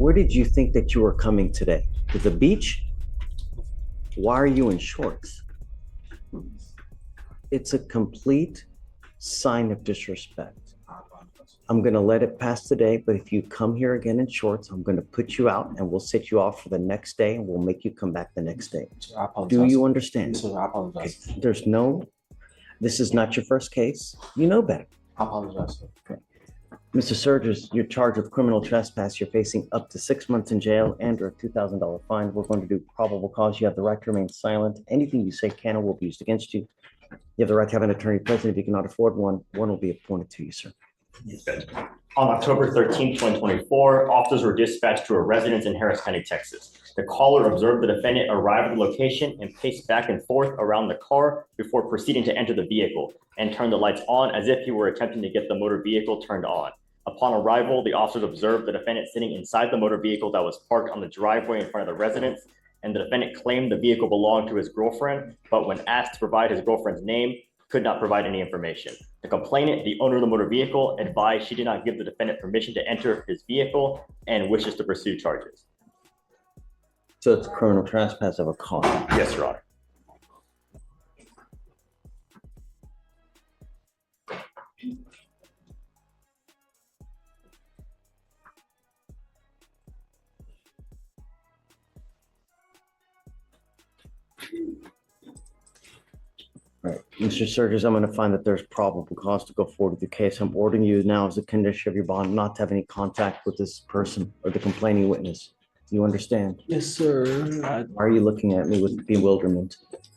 Where did you think that you were coming today? To the beach? Why are you in shorts? It's a complete sign of disrespect. I'm going to let it pass today, but if you come here again in shorts, I'm going to put you out and we'll set you off for the next day and we'll make you come back the next day. I apologize. Do you understand? Sir, I apologize. Okay. This is not your first case. You know better. I apologize, sir. Okay. Mr. Surges, you're charged with criminal trespass. You're facing up to 6 months in jail and or a $2,000 fine. We're going to do probable cause. You have the right to remain silent. Anything you say can or will be used against you. You have the right to have an attorney present. If you cannot afford one will be appointed to you, sir. On October 13, 2024, officers were dispatched to a residence in Harris County, Texas. The caller observed the defendant arrive at the location and pace back and forth around the car before proceeding to enter the vehicle and turn the lights on as if he were attempting to get the motor vehicle turned on. Upon arrival, the officers observed the defendant sitting inside the motor vehicle that was parked on the driveway in front of the residence, and the defendant claimed the vehicle belonged to his girlfriend, but when asked to provide his girlfriend's name, could not provide any information. The complainant, the owner of the motor vehicle, advised she did not give the defendant permission to enter his vehicle and wishes to pursue charges. So it's criminal trespass of a car. Yes, Your Honor. All right, Mr. Surges, I'm going to find that there's probable cause to go forward with the case. I'm ordering you now as a condition of your bond not to have any contact with this person or the complaining witness. Do you understand? Yes, sir. Why are you looking at me with bewilderment?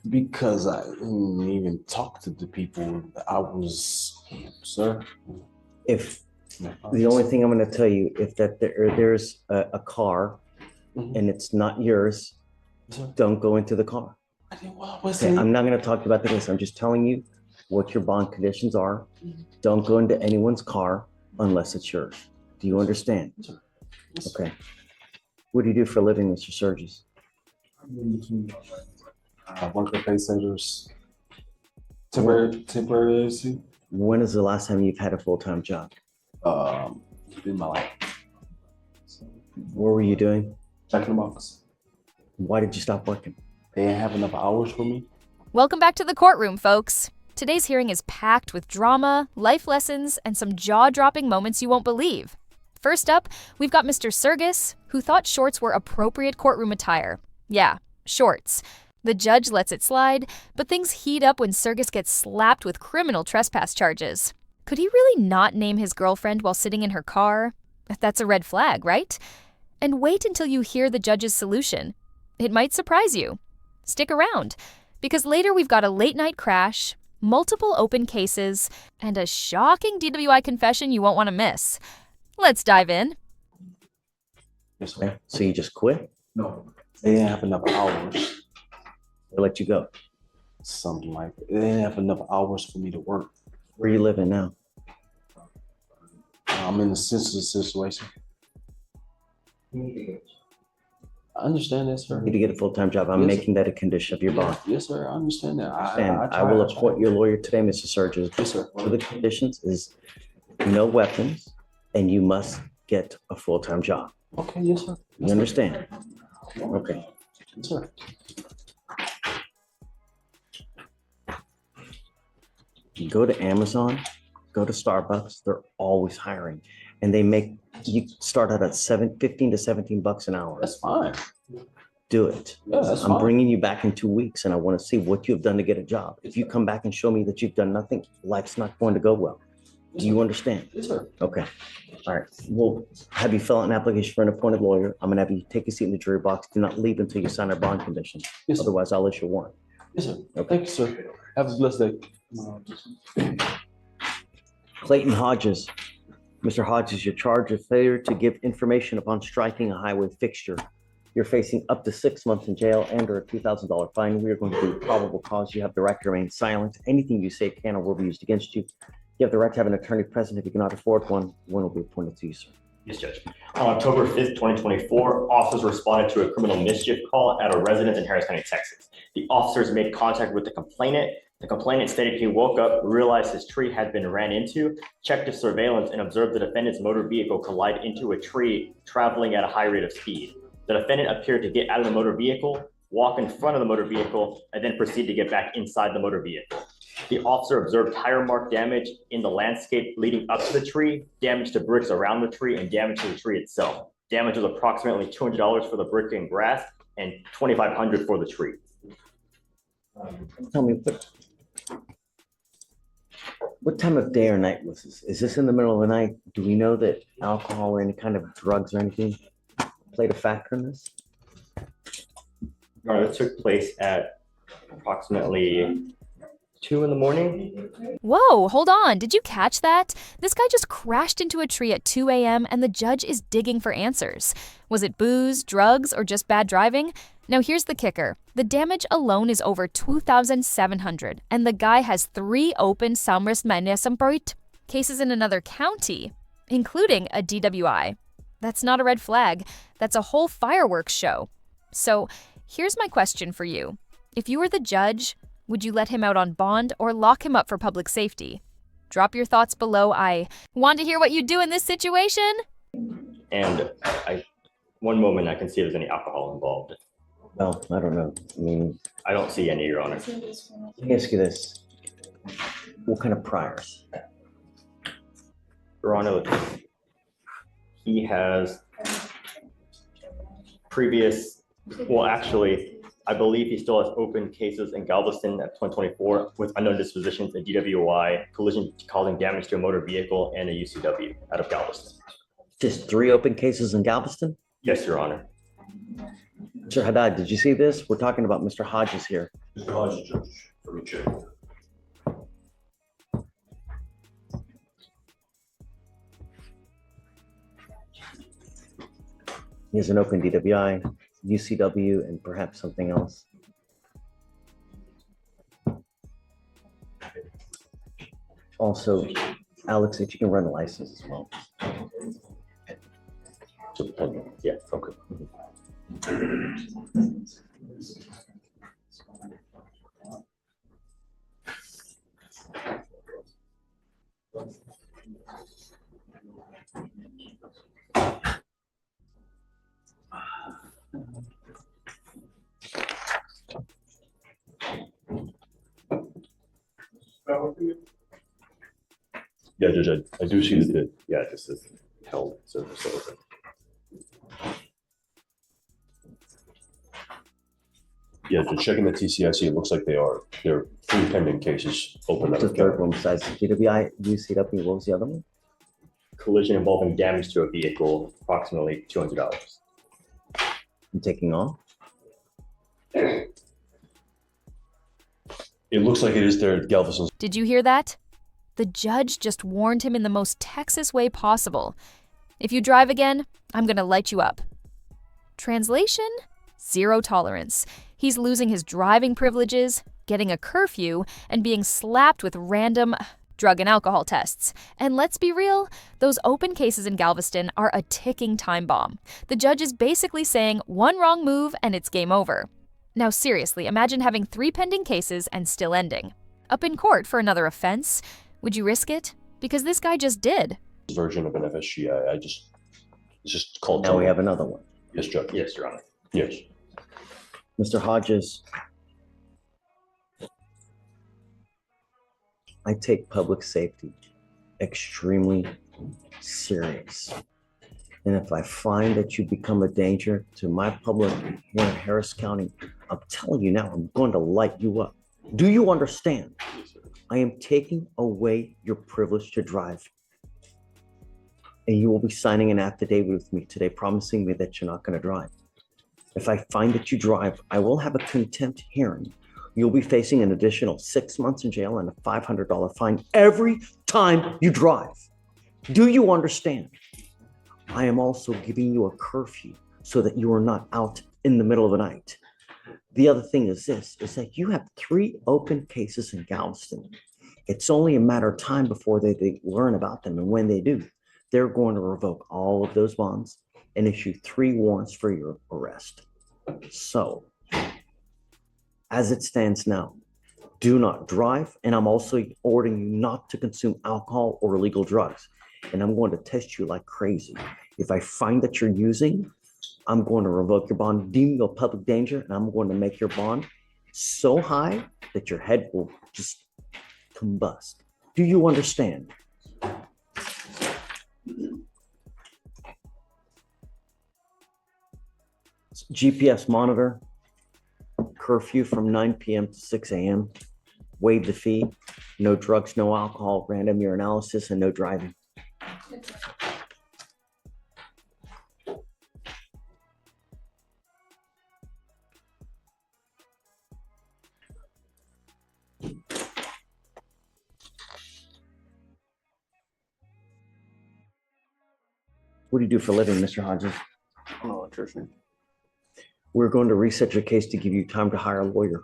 Because I didn't even talk to the people. I was, sir. If the only thing I'm going to tell you, if that there's a car and it's not yours, don't go into the car. Okay, I'm not going to talk about the case. I'm just telling you what your bond conditions are. Don't go into anyone's car unless it's yours. Do you understand? Okay. What do you do for a living, Mr. Surges? One of the pay centers. Temporary. When is the last time you've had a full-time job? In my life. What were you doing? Checking the box. Why did you stop working? They didn't have enough hours for me. Welcome back to the courtroom, folks. Today's hearing is packed with drama, life lessons, and some jaw-dropping moments you won't believe. First up, we've got Mr. Surges, who thought shorts were appropriate courtroom attire. Yeah, shorts. The judge lets it slide, but things heat up when Surges gets slapped with criminal trespass charges. Could he really not name his girlfriend while sitting in her car? That's a red flag, right? And wait until you hear the judge's solution. It might surprise you. Stick around, because later we've got a late-night crash, multiple open cases, and a shocking DWI confession you won't want to miss. Let's dive in. Yes, sir. So you just quit? No. They didn't have enough hours. They let you go? Something like that. They didn't have enough hours for me to work. Where are you living now? I'm in a sensitive situation. I understand that, sir. You need to get a full-time job. I'm making that a condition of your bond. Yes, sir. I understand that. I will appoint your lawyer today, Mr. Surges. Yes, sir. One of the conditions is no weapons, and you must get a full-time job. Okay, yes, sir. You understand? Okay. Yes, sir. You go to Amazon, go to Starbucks, they're always hiring. And you start out at $15 to $17 an hour. That's fine. Do it. Yeah, that's I'm fine. bringing you back in 2 weeks and I want to see what you've done to get a job. If you come back and show me that you've done nothing, life's not going to go well. Do you understand? Yes, sir. Okay. All right. We'll have you fill out an application for an appointed lawyer. I'm going to have you take a seat in the jury box. Do not leave until you sign our bond conditions. Yes, sir. Otherwise, I'll issue a warrant. Yes, sir. Okay. Thank you, sir. Have a blessed day. Clayton Hodges. Mr. Hodges, you're charged with failure to give information upon striking a highway fixture. You're facing up to 6 months in jail and or a $2,000 fine. We are going to do probable cause. You have the right to remain silent. Anything you say can or will be used against you. You have the right to have an attorney present. If you cannot afford one will be appointed to you, sir. Yes, Judge. On October 5th, 2024, officers responded to a criminal mischief call at a residence in Harris County, Texas. The officers made contact with the complainant The complainant stated he woke up, realized his tree had been ran into, checked his surveillance, and observed the defendant's motor vehicle collide into a tree traveling at a high rate of speed. The defendant appeared to get out of the motor vehicle, walk in front of the motor vehicle, and then proceed to get back inside the motor vehicle. The officer observed tire mark damage in the landscape leading up to the tree, damage to bricks around the tree, and damage to the tree itself. Damage was approximately $200 for the brick and grass and $2,500 for the tree. Tell me, what time of day or night was this? Is this in the middle of the night? Do we know that alcohol or any kind of drugs or anything played a factor in this? It took place at approximately 2 in the morning. Whoa, hold on. Did you catch that? This guy just crashed into a tree at 2 a.m. and the judge is digging for answers. Was it booze, drugs, or just bad driving? Now here's the kicker. The damage alone is over $2,700, and the guy has 3 open samrestmännesambrott cases in another county, including a DWI. That's not a red flag. That's a whole fireworks show. So here's my question for you. If you were the judge, would you let him out on bond or lock him up for public safety? Drop your thoughts below. I want to hear what you'd do in this situation. And one moment I can see if there's any alcohol involved. Well, I don't know. I mean, I don't see any, Your Honor. let me ask you this. What kind of priors? Your Honor, he has previous, well, actually, I believe he still has open cases in Galveston at 2024 with unknown dispositions, a DWI, collision causing damage to a motor vehicle, and a UCW out of Galveston. Just 3 open cases in Galveston? Yes, Your Honor. Mr. Haddad, did you see this? We're talking about Mr. Hodges here. Mr. Hodges, Judge, let me check. He has an open DWI, UCW, and perhaps something else. Also, Alex, if you can run a license as well. Yeah, okay. Yeah, Judge, I do see that, Yeah, this is held, so open. yeah, Judge, checking the TCIC, it looks like there are 3 pending cases open. What's the third one besides DWI, UCW? What was the other one? Collision involving damage to a vehicle, approximately $200. I'm taking off. It looks like it is there at Galveston. Did you hear that? The judge just warned him in the most Texas way possible. If you drive again, I'm gonna light you up. Translation? Zero tolerance. He's losing his driving privileges, getting a curfew, and being slapped with random drug and alcohol tests. And let's be real, those open cases in Galveston are a ticking time bomb. The judge is basically saying one wrong move and it's game over. Now seriously, imagine having 3 pending cases and still ending up in court for another offense. Would you risk it? Because this guy just did. Version of an FSGI. It's just called. Now we have another one. Yes, Judge. Yes, Your Honor. Yes. Mr. Hodges, I take public safety extremely serious. And if I find that you become a danger to my public here in Harris County, I'm telling you now, I'm going to light you up. Do you understand? I am taking away your privilege to drive. And you will be signing an affidavit with me today, promising me that you're not going to drive. If I find that you drive, I will have a contempt hearing. You'll be facing an additional 6 months in jail and a $500 fine every time you drive. Do you understand? I am also giving you a curfew so that you are not out in the middle of the night. The other thing is this, is that you have 3 open cases in Galveston. It's only a matter of time before they learn about them, and when they do, they're going to revoke all of those bonds and issue 3 warrants for your arrest. So, as it stands now, Do not drive. And I'm also ordering you not to consume alcohol or illegal drugs. And I'm going to test you like crazy. If I find that you're using, I'm going to revoke your bond, deem you a public danger, and I'm going to make your bond so high that your head will just combust. Do you understand? GPS monitor, curfew from 9 p.m. to 6 a.m., waive the fee, no drugs, no alcohol, random urinalysis, and no driving. What do you do for a living, Mr. Hodges? I'm an electrician. We're going to reset your case to give you time to hire a lawyer.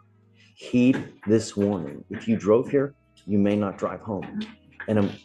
Heed this warning. If you drove here, you may not drive home. And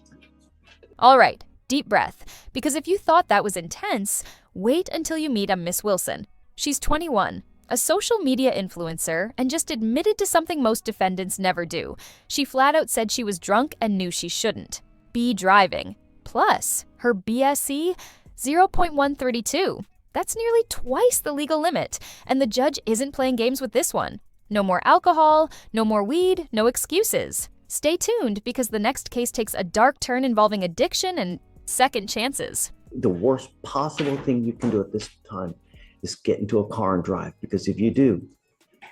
All right, deep breath. Because if you thought that was intense, wait until you meet a Miss Wilson. She's 21, a social media influencer, and just admitted to something most defendants never do. She flat out said she was drunk and knew she shouldn't be driving. Plus, her BSE, 0.132. That's nearly twice the legal limit, and the judge isn't playing games with this one. No more alcohol, no more weed, no excuses. Stay tuned because the next case takes a dark turn involving addiction and second chances. the worst possible thing you can do at this time is get into a car and drive, because if you do,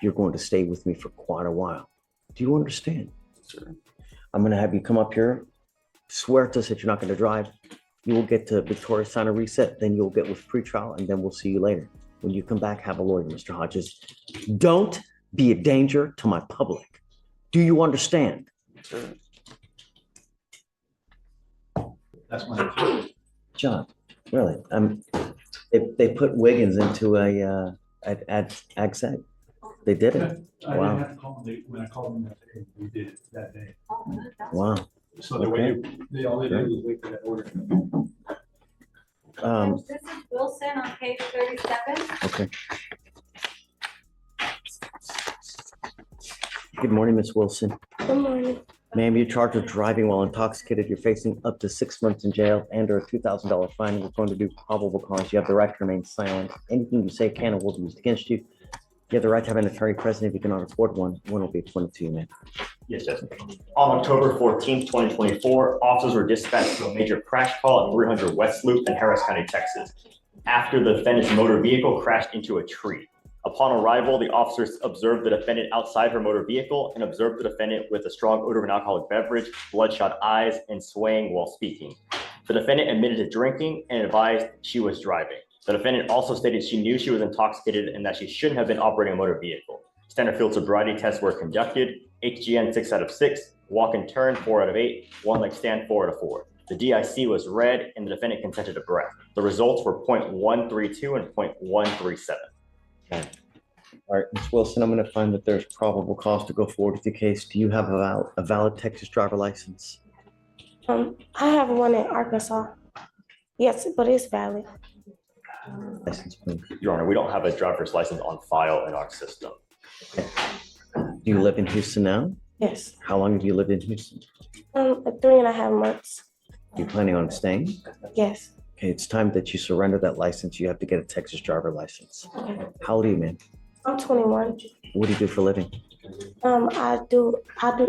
you're going to stay with me for quite a while. Do you understand? Sure. I'm going to have you come up here, swear to us that you're not going to drive. You will get to Victoria, sign a reset, then you'll get with pretrial, and then we'll see you later. When you come back, have a lawyer, Mr. Hodges. Don't be a danger to my public. Do you understand? Sure. That's my John, really? They put Wiggins into a ag seg. They did it. I Wow. didn't have to call them. When I called them that day, we did it that day. Wow. So the way they all they did was wait for that order. This is Wilson on page 37. Okay. Good morning, Miss Wilson. Good morning. Ma'am, you're charged with driving while intoxicated. You're facing up to 6 months in jail and or a $2,000 fine. We're going to do probable cause. You have the right to remain silent. Anything you say can or will be used against you. You have the right to have an attorney present. If you cannot afford one will be appointed to you, ma'am. Yes, Judge. On October 14th, 2024, officers were dispatched to a major crash call at 300 West Loop in Harris County, Texas, after the defendant's motor vehicle crashed into a tree. Upon arrival, the officers observed the defendant outside her motor vehicle and observed the defendant with a strong odor of an alcoholic beverage, bloodshot eyes, and swaying while speaking. The defendant admitted to drinking and advised she was driving. The defendant also stated she knew she was intoxicated and that she shouldn't have been operating a motor vehicle. Standard field sobriety tests were conducted. HGN 6 out of 6, walk and turn 4 out of 8, one leg stand 4 out of 4. The DIC was read and the defendant consented to breath. The results were 0.132 and 0.137. Okay. All right, Ms. Wilson, I'm going to find that there's probable cause to go forward with your case. Do you have a valid Texas driver license? I have one in Arkansas. Yes, but it's valid. License, please. Your Honor, we don't have a driver's license on file in our system. Okay. Do you live in Houston now? Yes. How long have you lived in Houston? 3.5 months. Are you planning on staying? Yes. Okay, it's time that you surrender that license. You have to get a Texas driver license. Okay. How old are you, man? I'm 21. What do you do for a living? I do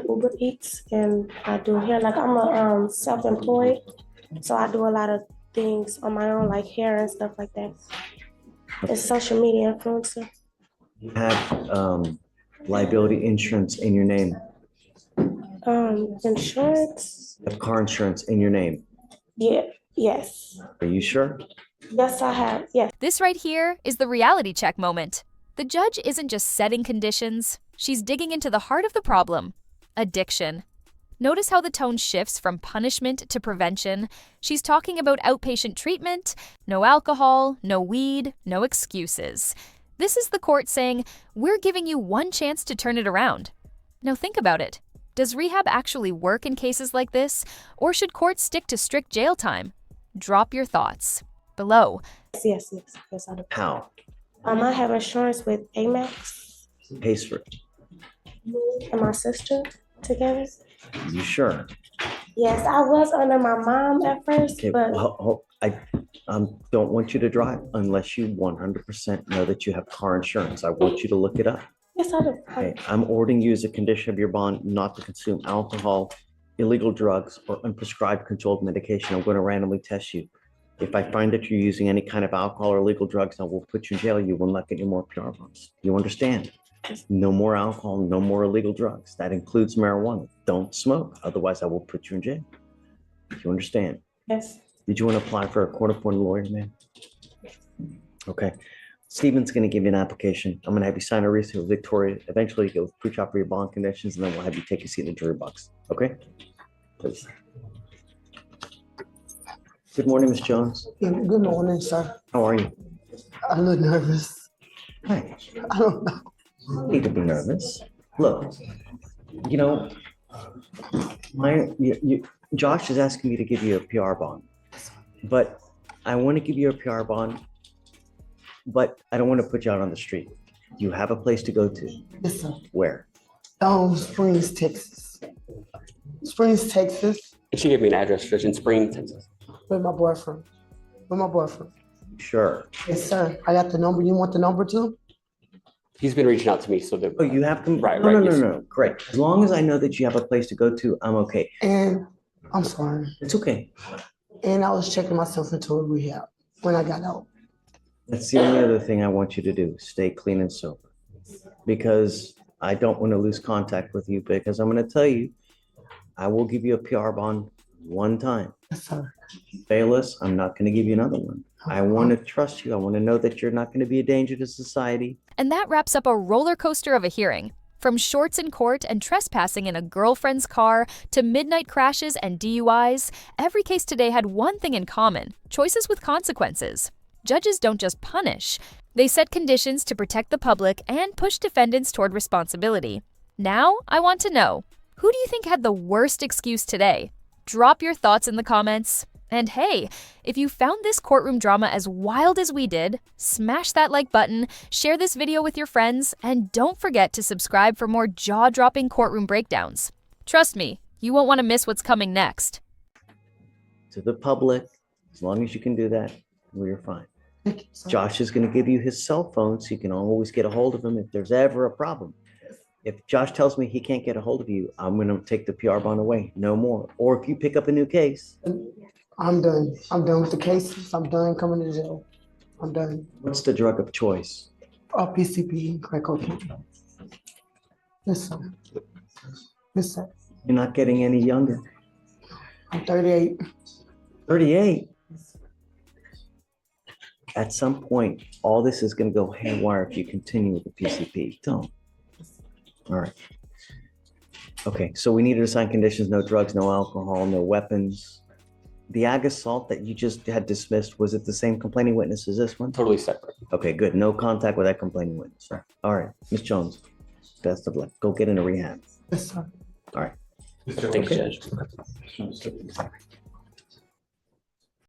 Uber Eats and I do hair. Like I'm a self-employed, so I do a lot of things on my own, like hair and stuff like that. It's social media influencer. You have liability insurance in your name. Insurance. You have car insurance in your name. Yeah. Yes. Are you sure? Yes, I have. Yes. This right here is the reality check moment. The judge isn't just setting conditions, she's digging into the heart of the problem: addiction. Notice how the tone shifts from punishment to prevention. She's talking about outpatient treatment, no alcohol, no weed, no excuses. This is the court saying, we're giving you one chance to turn it around. Now think about it. Does rehab actually work in cases like this, or should courts stick to strict jail time? Drop your thoughts below. Yes, I do. How? I have insurance with Amex. Pays for it. me and my sister together. You sure? Yes, I was under my mom at first, Okay, but I don't want you to drive unless you 100% know that you have car insurance. I want you to look it up. yes, I do. Okay, I'm ordering you as a condition of your bond not to consume alcohol, illegal drugs, or unprescribed controlled medication. I'm going to randomly test you. If I find that you're using any kind of alcohol or illegal drugs, I will put you in jail. You will not get any more PR bonds. You understand? No more alcohol, no more illegal drugs. That includes marijuana. Don't smoke. Otherwise, I will put you in jail. You understand? Yes. Did you want to apply for a court-appointed lawyer, man? Okay. Steven's going to give you an application. I'm going to have you sign a receipt with Victoria. Eventually, you'll pre-chop for your bond conditions, and then we'll have you take a seat in the jury box. Okay? Please. Good morning, Ms. Jones. Good morning, sir. How are you? I'm a little nervous. Hi. I don't know. No need to be nervous. Look, you know, Josh is asking me to give you a PR bond, but I want to give you a PR bond, but I don't want to put you out on the street. You have a place to go to. Yes, sir. Where? Springs, Texas. Springs, Texas. She gave me an address just in Spring, Texas. With my boyfriend. With my boyfriend. Sure. Yes, sir. I got the number. You want the number too? He's been reaching out to me, so Oh, you have to. Right, No, right, no, yes. no. Great. As long as I know that you have a place to go to, I'm okay. And I'm sorry. It's okay. And I was checking myself into a rehab when I got out. That's the only other thing I want you to do. Stay clean and sober. Because I don't want to lose contact with you, because I'm going to tell you, I will give you a PR bond one time. Yes, sir. Fail us, I'm not going to give you another one. I want to trust you. I want to know that you're not going to be a danger to society. And that wraps up a roller coaster of a hearing. From shorts in court and trespassing in a girlfriend's car to midnight crashes and DUIs, every case today had one thing in common: choices with consequences. Judges don't just punish, they set conditions to protect the public and push defendants toward responsibility. Now, I want to know, who do you think had the worst excuse today? Drop your thoughts in the comments. And hey, if you found this courtroom drama as wild as we did, smash that like button, share this video with your friends, and don't forget to subscribe for more jaw-dropping courtroom breakdowns. Trust me, you won't want to miss what's coming next. To the public, as long as you can do that, we're fine. Thank you, sir. Josh is going to give you his cell phone so you can always get a hold of him if there's ever a problem. If Josh tells me he can't get a hold of you, I'm going to take the PR bond away. No more. Or if you pick up a new case. I'm done. I'm done with the cases. I'm done coming to jail. I'm done. What's the drug of choice? PCP, crack cocaine. Yes, sir. Yes, sir. You're not getting any younger. I'm 38. 38. At some point, all this is going to go haywire if you continue with the PCP. Don't. All right. Okay, so we needed to sign conditions: no drugs, no alcohol, no weapons. The ag assault that you just had dismissed, was it the same complaining witness as this one? Totally separate. Okay, good. No contact with that complaining witness. All right, Ms. Jones, best of luck. Go get in a rehab. Yes, sir. All right. Thanks, Okay. Judge.